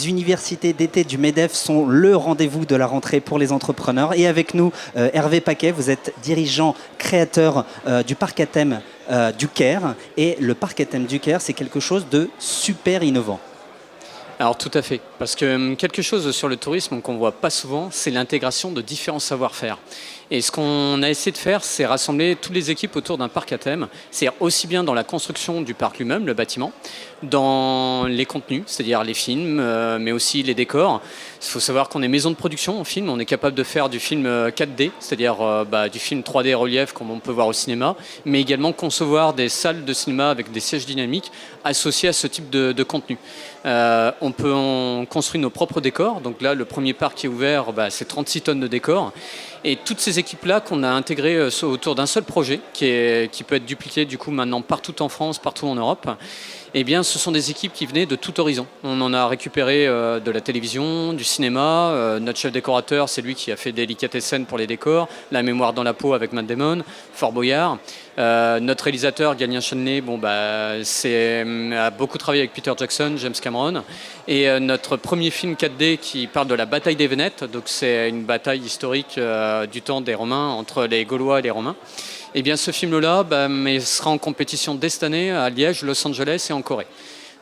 les universités d'été du MEDEF sont le rendez-vous de la rentrée pour les entrepreneurs. Et avec nous, Hervé Paquet, vous êtes dirigeant créateur du parc à thème du Caire. Et le parc à thème du Caire, c'est quelque chose de super innovant. Alors tout à fait, parce que quelque chose sur le tourisme qu'on ne voit pas souvent, c'est l'intégration de différents savoir-faire. Et ce qu'on a essayé de faire, c'est rassembler toutes les équipes autour d'un parc à thème, c'est-à-dire aussi bien dans la construction du parc lui-même, le bâtiment, dans les contenus, c'est-à-dire les films, mais aussi les décors. Il faut savoir qu'on est maison de production en film, on est capable de faire du film 4D, c'est-à-dire du film 3D relief comme on peut voir au cinéma, mais également concevoir des salles de cinéma avec des sièges dynamiques associés à ce type de contenu. On construit nos propres décors, donc là le premier parc qui est ouvert, c'est 36 tonnes de décors. Et toutes ces équipes-là qu'on a intégrées autour d'un seul projet, qui peut être dupliqué du coup maintenant partout en France, partout en Europe, eh bien, ce sont des équipes qui venaient de tout horizon. On en a récupéré de la télévision, du cinéma. Notre chef décorateur, c'est lui qui a fait Délicatessen pour les décors, La mémoire dans la peau avec Matt Damon, Fort Boyard. Notre réalisateur, Galien Chanley, a beaucoup travaillé avec Peter Jackson, James Cameron. Et notre premier film 4D qui parle de la bataille des Vénètes, donc c'est une bataille historique du temps des Romains, entre les Gaulois et les Romains. Eh bien, ce film-là sera en compétition dès cette année à Liège, Los Angeles et en Corée.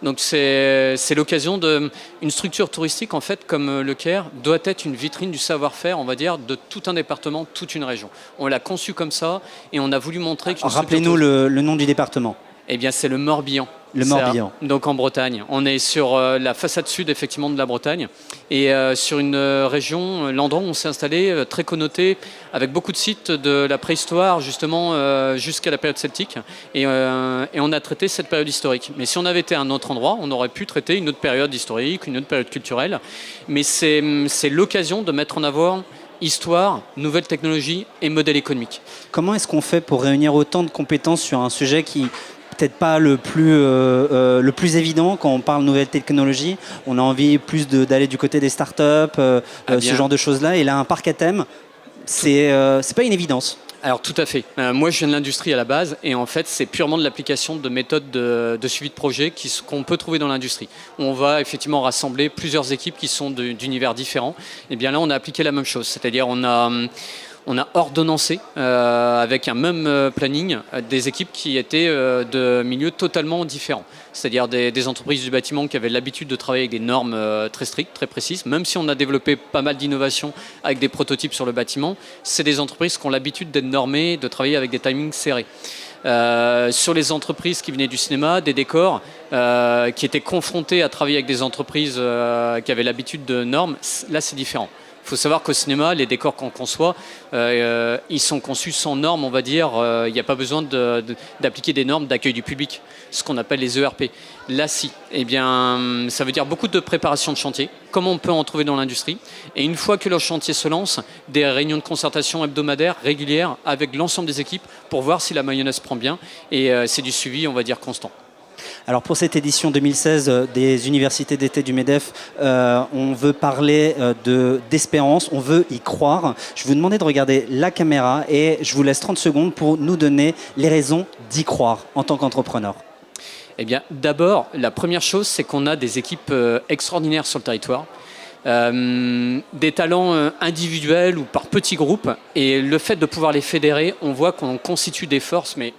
Donc c'est l'occasion d'une structure touristique, en fait, comme le Caire, doit être une vitrine du savoir-faire, on va dire, de tout un département, toute une région. On l'a conçu comme ça et on a voulu montrer que... Rappelez-nous le nom du département. Eh bien, c'est le Morbihan. Le Morbihan. Donc en Bretagne. On est sur la façade sud, effectivement, de la Bretagne. Et sur une région, l'endroit où on s'est installé, très connoté, avec beaucoup de sites de la préhistoire, justement, jusqu'à la période celtique. Et on a traité cette période historique. Mais si on avait été à un autre endroit, on aurait pu traiter une autre période historique, une autre période culturelle. Mais c'est l'occasion de mettre en avant histoire, nouvelles technologies et modèle économique. Comment est-ce qu'on fait pour réunir autant de compétences sur un sujet qui peut-être pas le plus évident quand on parle nouvelles technologies? On a envie plus d'aller du côté des startups, ce genre de choses-là. Et là, un parc à thème, c'est pas une évidence. Alors tout à fait. Moi je viens de l'industrie à la base et en fait c'est purement de l'application de méthodes de suivi de projet qu'on peut trouver dans l'industrie. On va effectivement rassembler plusieurs équipes qui sont d'univers différents. Et bien là on a appliqué la même chose, c'est-à-dire on a ordonnancé avec un même planning des équipes qui étaient de milieux totalement différents. C'est-à-dire des entreprises du bâtiment qui avaient l'habitude de travailler avec des normes très strictes, très précises. Même si on a développé pas mal d'innovations avec des prototypes sur le bâtiment, c'est des entreprises qui ont l'habitude d'être normées, de travailler avec des timings serrés. Sur les entreprises qui venaient du cinéma, des décors, qui étaient confrontées à travailler avec des entreprises qui avaient l'habitude de normes, là c'est différent. Il faut savoir qu'au cinéma, les décors qu'on conçoit, ils sont conçus sans normes, on va dire. Il n'y a pas besoin d'appliquer des normes d'accueil du public, ce qu'on appelle les ERP. Là, si. Eh bien, ça veut dire beaucoup de préparation de chantier, comme on peut en trouver dans l'industrie. Et une fois que le chantier se lance, des réunions de concertation hebdomadaires, régulières, avec l'ensemble des équipes, pour voir si la mayonnaise prend bien. Et c'est du suivi, on va dire, constant. Alors pour cette édition 2016 des universités d'été du MEDEF, on veut parler d'espérance, on veut y croire. Je vais vous demander de regarder la caméra et je vous laisse 30 secondes pour nous donner les raisons d'y croire en tant qu'entrepreneur. Eh bien, d'abord, la première chose, c'est qu'on a des équipes extraordinaires sur le territoire. Des talents individuels ou par petits groupes. Et le fait de pouvoir les fédérer, on voit qu'on constitue des forces, mais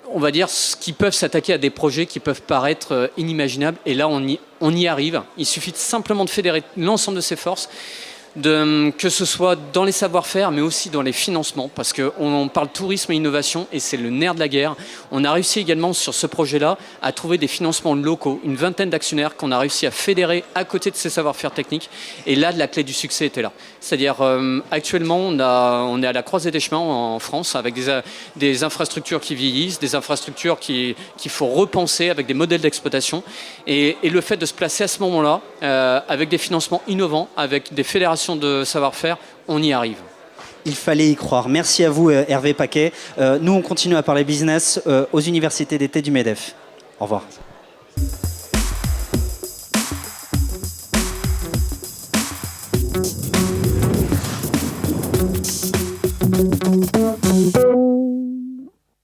on va dire, qui peuvent s'attaquer à des projets qui peuvent paraître inimaginables. Et là, on y arrive. Il suffit simplement de fédérer l'ensemble de ces forces, que ce soit dans les savoir-faire, mais aussi dans les financements, parce qu'on parle tourisme et innovation, et c'est le nerf de la guerre. On a réussi également sur ce projet-là à trouver des financements locaux, une vingtaine d'actionnaires qu'on a réussi à fédérer à côté de ces savoir-faire techniques. Et là, la clé du succès était là. C'est-à-dire, actuellement, on est à la croisée des chemins en France, avec des infrastructures qui vieillissent, des infrastructures qu'il faut repenser avec des modèles d'exploitation. Et le fait de se placer à ce moment-là, avec des financements innovants, avec des fédérations de savoir-faire, on y arrive. Il fallait y croire. Merci à vous, Hervé Paquet. Nous, on continue à parler business aux universités d'été du MEDEF. Au revoir.